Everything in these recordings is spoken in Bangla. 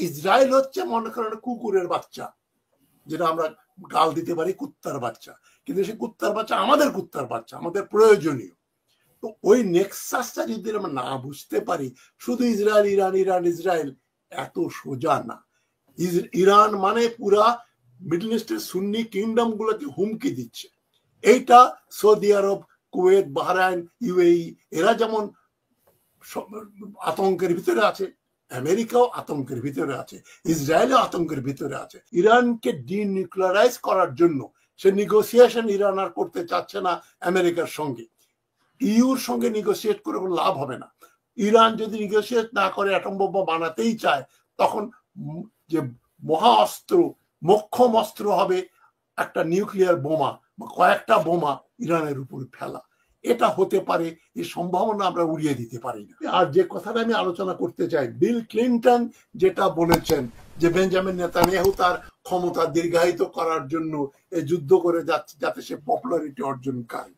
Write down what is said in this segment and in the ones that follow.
ইসরায়েল হচ্ছে মনে করেন কুকুরের বাচ্চা, যেটা আমরা গাল দিতে পারি কুত্তার বাচ্চা, কিন্তু সেই কুত্তার বাচ্চা আমাদের কুত্তার বাচ্চা, আমাদের প্রয়োজনীয়। তো ওই নেক্সাসটা যদি আমরা না বুঝতে পারি, শুধু ইসরায়েল ইরান ইরান ইসরায়েল এত সোজা না। ইরান মানে পুরা মিডল ইস্টের সুন্নি কিংডম গুলোকে হুমকি দিচ্ছে। এইটা সৌদি আরব, কুয়েত, বাহরাইন, ইউএই এরা যেমন আতঙ্কের ভিতরে আছে, আমেরিকাও আতঙ্কের ভিতরে আছে, ইসরায়েলও আতঙ্কের ভিতরে আছে। ইরানকে ডিনিউক্লিয়ারাইজ করার জন্য সে নেগোসিয়েশন ইরান আর করতে চাচ্ছে না আমেরিকার সঙ্গে। ইউর সঙ্গে নেগোসিয়েট করে লাভ হবে না। ইরান যদি নেগোসিয়েট না করে অ্যাটম বোমা বানাতেই চায়, তখন যে মহা অস্ত্র, মোক্ষম অস্ত্র হবে একটা নিউক্লিয়ার বোমা বা কয়েকটা বোমা ইরানের উপর ফেলা। এটা হতে পারে, এই সম্ভাবনা আমরা উড়িয়ে দিতে পারি না। আর যে কথাটা আমি আলোচনা করতে চাই, বিল ক্লিন্টন যেটা বলেছেন যে বেঞ্জামিন নেতানিয়াহু তার ক্ষমতা দীর্ঘায়িত করার জন্য এই যুদ্ধ করে যাচ্ছে যাতে সে পপুলারিটি অর্জন করে।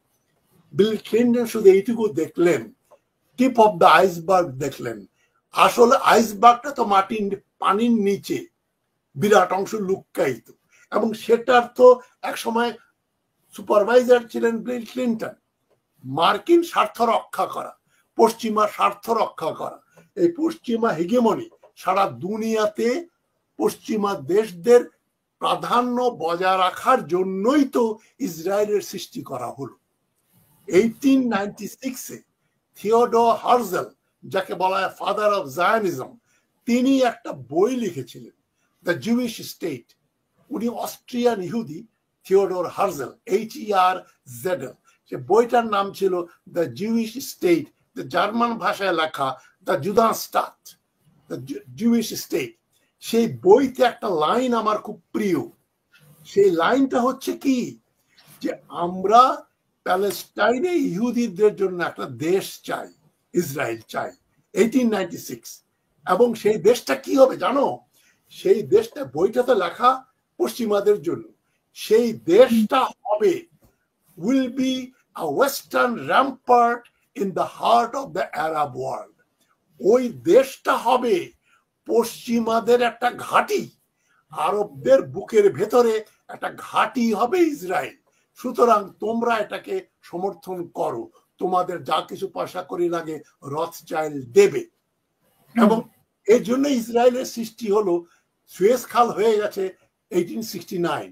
বিল ক্লিন্টন শুধু এইটুকু দেখলেন, টিপ অফ দ্য আইসবার্গ দেখলেন। আসলে আইসবার্গটা তো পানির নিচে বিরাট অংশ লুক্কায়িত, এবং সেটার তো একসময় সুপারভাইজার ছিলেন বিল ক্লিন্টন। মার্কিন স্বার্থ রক্ষা করা, পশ্চিমা স্বার্থ রক্ষা করা, এই পশ্চিমা হেগেমনি সারা দুনিয়াতে পশ্চিমা দেশদের প্রাধান্য বজায় রাখার জন্যই তো ইসরায়েলের সৃষ্টি করা হলো। 1896-এ থিওডোর হার্জেল, যাকে বলা হয় ফাদার অফ জায়নিজম, তিনি একটা বই লিখেছিলেন, দ্য জুইশ স্টেট। উনি অস্ট্রিয়ান ইহুদি থিওডোর হার্জেল, HERZL। সে বইটার নাম ছিল দ্য জুইশ স্টেট, জার্মান ভাষায় লেখা দ্য জুদানস্টাট, দ্য জুইশ স্টেট। সেই বইতে একটা লাইন আমার খুব প্রিয়। সেই লাইনটা হচ্ছে কি, যে আমরা প্যালেস্টাইনে ইহুদিদের জন্য একটা দেশ চাই, ইসরায়েল চাই, 1896। এবং সেই দেশটা কি হবে জানো? সেই দেশটা, বইটা তো লেখা পশ্চিমাদের জন্য, সেই দেশটা হবে will be a western rampart in the heart of the Arab world. ওই দেশটা হবে পশ্চিমাদের একটা ঘাঁটি, আরবদের বুকের ভেতরে একটা ঘাঁটি হবে ইসরায়েল। সুতরাং তোমরা এটাকে সমর্থন করো, তোমাদের যা কিছু পয়সা করি লাগে রথচাইল্ড দেবে। এবং এই জন্য ইসরায়েলের সৃষ্টি হলো। সুয়েজ খাল হয়ে গেছে 1869।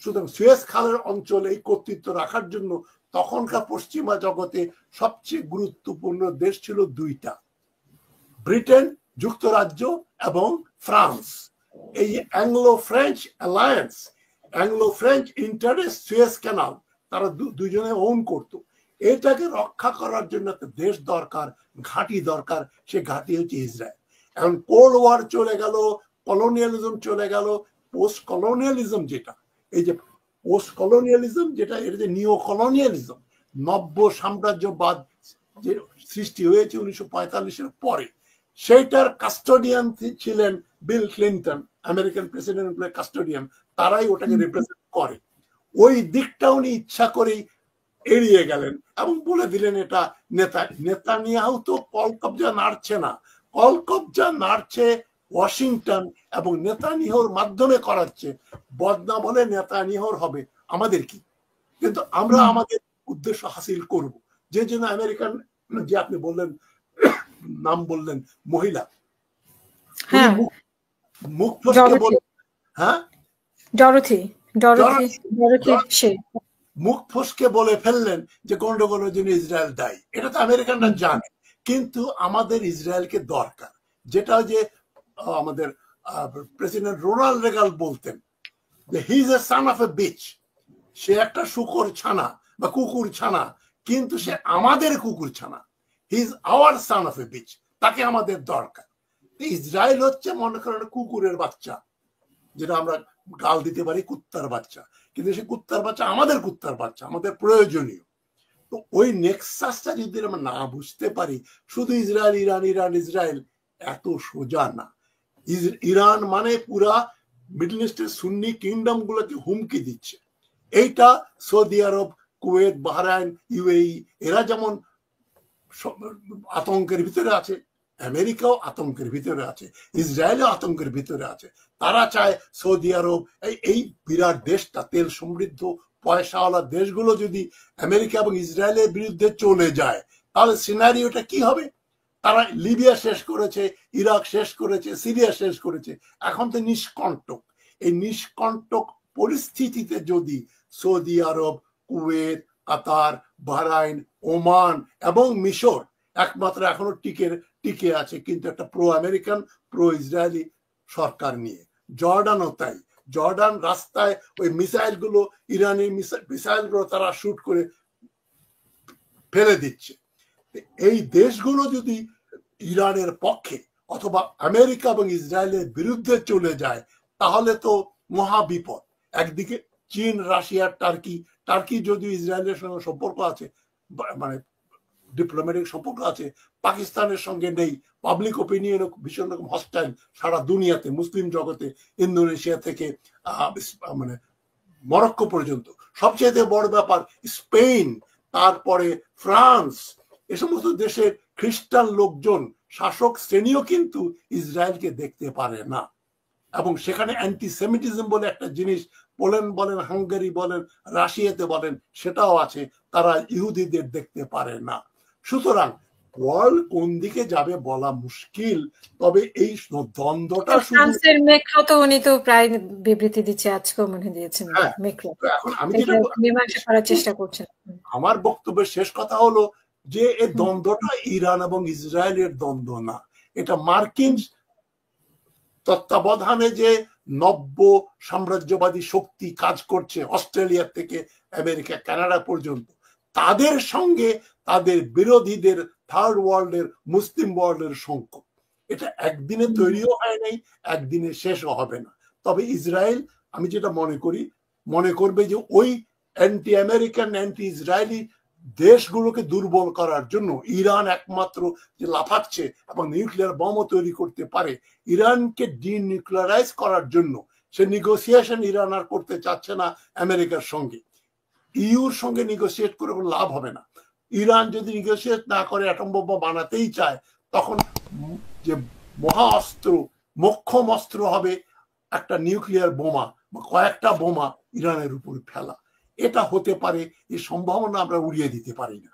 সুতরাং সুয়েজ খালের অঞ্চলে এই কর্তৃত্ব রাখার জন্য তখনকার পশ্চিমা জগতে সবচেয়ে গুরুত্বপূর্ণ দেশ ছিল দুইটা, ব্রিটেন যুক্তরাজ্য এবং ফ্রান্স। এই Anglo French alliance, Anglo French interest Suez canal তারা দুজনে ওন করত। এটাকে রক্ষা করার জন্য একটা দেশ দরকার, ঘাঁটি দরকার। সে ঘাঁটি হচ্ছে ইসরায়েল। এখন কোল্ড ওয়ার চলে গেল, কলোনিয়ালিজম চলে গেল, পোস্ট কলোনিয়ালিজম যেটা, এই যে পোস্ট কলোনিয়ালিজম যেটা, এটা যে নিও কলোনিয়ালিজম, নব্য সাম্রাজ্যবাদ যে সৃষ্টি হয়েছে 1945-এর পরে, সেইটার কাস্টোডিয়ান ছিলেন Bill Clinton, American president custodian. তারাই ওটাকে রিপ্রেজেন্ট করে। ওই দিকটা উনি ইচ্ছা করেই এড়িয়ে গেলেন এবং বলে দিলেন এটা নেতানিয়াহু তো কলকব্জা নাড়ছে না, কলকব্জা নাড়ছে ওয়াশিংটন এবং নেতানিয়াহুর মাধ্যমে করাচ্ছে। বদনাম হলে নেতানিয়াহুর হবে, আমাদের কি? কিন্তু আমরা আমাদের উদ্দেশ্য হাসিল করব। যে জন্য আমেরিকান, যে আপনি বললেন, নাম বললেন মহিলা, মুখ ফসকে বলে, হ্যাঁ মুখ ফসকে বলে ফেললেন যে গন্ডগোলের জন্য ইসরায়েল দায়ী। এটা তো আমেরিকানরা জানে, কিন্তু আমাদের ইসরায়েলকে দরকার। যেটা যে আমাদের প্রেসিডেন্ট রোনাল্ড রেগান বলতেন যে he is a son of a bitch. সে একটা শুকর ছানা বা কুকুর ছানা, কিন্তু সে আমাদের কুকুর ছানা। He is our San of a beach, তাকে আমাদের দরকার। ইসরায়েল হচ্ছে মনে করেন কুকুরের বাচ্চা, যেটা আমরা গাল দিতে পারি কুত্তার বাচ্চা, কিন্তু সে কুত্তার বাচ্চা আমাদের কুত্তার বাচ্চা, আমাদের প্রয়োজনীয়। তো ওই নেক্সাসটা যদি আমরা না বুঝতে পারি, শুধু ইসরায়েল ইরান ইরান ইসরায়েল এত সোজা না। ইরান মানে পুরা মিডল ইস্টের সুন্নি কিংডম গুলোকে হুমকি দিচ্ছে। এইটা সৌদি আরব, কুয়েত, বাহরাইন, ইউএই এরা যেমন আতঙ্কের ভিতরে আছে, আমেরিকাও আতঙ্কের ভিতরে আছে, ইসরায়েলও আতঙ্কের ভিতরে আছে। তারা চায় সৌদি আরব এই বিরাট দেশটা, তেল সমৃদ্ধ পয়সাওয়ালা দেশগুলো যদি আমেরিকা এবং ইসরায়েলের বিরুদ্ধে চলে যায়, তাহলে সিনারিওটা কি হবে? তারা লিবিয়া শেষ করেছে, ইরাক শেষ করেছে, সিরিয়া শেষ করেছে, এখন তো নিষ্কণ্টক। এই নিষ্কণ্টক পরিস্থিতিতে যদি সৌদি আরব, কুয়েত, কাতার, বাহরাইন, ওমান এবং মিশর একমাত্র এখনো টিকে আছে, কিন্তু একটা প্রো আমেরিকান, প্রো ইসরায়েলি সরকার নিয়ে। জর্ডানও তাই। জর্ডান রাস্তায় ওই মিসাইল গুলো, ইরানি মিসাইল গুলো তারা শুট করে ফেলে দিচ্ছে। এই দেশগুলো যদি ইরানের পক্ষে অথবা আমেরিকা এবং ইসরায়েলের বিরুদ্ধে চলে যায়, তাহলে তো মহা বিপদ। একদিকে চীন, রাশিয়া, টার্কি যদিও ইসরায়েলের সঙ্গে সম্পর্ক আছে, মানে ডিপ্লোম্যাটিক সম্পর্ক আছে, পাকিস্তানের সঙ্গে নেই। পাবলিক ওপিনিয়ন ভীষণ রকম হস্টাইল সারা দুনিয়াতে, মুসলিম জগতে, ইন্দোনেশিয়া থেকে মানে মরক্কো পর্যন্ত। সবচেয়ে বড় ব্যাপার স্পেন, তারপরে ফ্রান্স, এ সমস্ত দেশের খ্রিস্টান লোকজন, শাসক শ্রেণীও কিন্তু ইসরায়েলকে দেখতে পারে না। এবং সেখানে অ্যান্টিসেমিটিজম বলে একটা জিনিস, পোল্যান্ড বলেন, হাঙ্গেরি বলেন, রাশিয়াতে বলেন, সেটাও আছে। তারা ইহুদিদের দেখতে পারে না। সুতরাং ওয়ার্ল্ড কোন দিকে যাবে বলা মুশকিল। তবে এই দ্বন্দ্বটা ফ্রান্সের মেক্রো তো উনি তো প্রায় বিবৃতি দিচ্ছে, আজকেও মনে দিয়েছেন মেক্রো। এখন আমি মীমাংসা করার চেষ্টা করছেন। আমার বক্তব্যের শেষ কথা হলো যে এই দ্বন্দ্বটা ইরান এবং ইসরায়েলের দ্বন্দ্ব না, এটা মার্কিন তত্ত্বাবধানে যে নব্য সাম্রাজ্যবাদী শক্তি কাজ করছে, অস্ট্রেলিয়া থেকে আমেরিকা, কানাডা পর্যন্ত, তাদের সঙ্গে তাদের বিরোধীদের থার্ড ওয়ার্ল্ডের, মুসলিম ওয়ার্ল্ডের সংকট। এটা একদিনে তৈরিও হয় নাই, একদিনে শেষও হবে না। তবে ইসরায়েল, আমি যেটা মনে করবে যে ওই অ্যান্টি আমেরিকান, অ্যান্টি ইসরায়েলি দেশগুলোকে দুর্বল করার জন্য ইরান একমাত্র যে লাফাচ্ছে এবং নিউক্লিয়ার বোমও তৈরি করতে পারে, ইরানকে ডিনিউক্লিয়ারাইজ করার জন্য সে নেগোসিয়েশন ইরান আর করতে চাচ্ছে না আমেরিকার সঙ্গে। ইউর সঙ্গে নেগোসিয়েট করে কোনো লাভ হবে না। ইরান যদি নেগোসিয়েট না করে অ্যাটম বোমা বানাতেই চায়, তখন যে মহা অস্ত্র, মোক্ষম অস্ত্র হবে একটা নিউক্লিয়ার বোমা বা কয়েকটা বোমা ইরানের উপর ফেলা। এটা হতে পারে, এই সম্ভাবনা আমরা উড়িয়ে দিতে পারি না।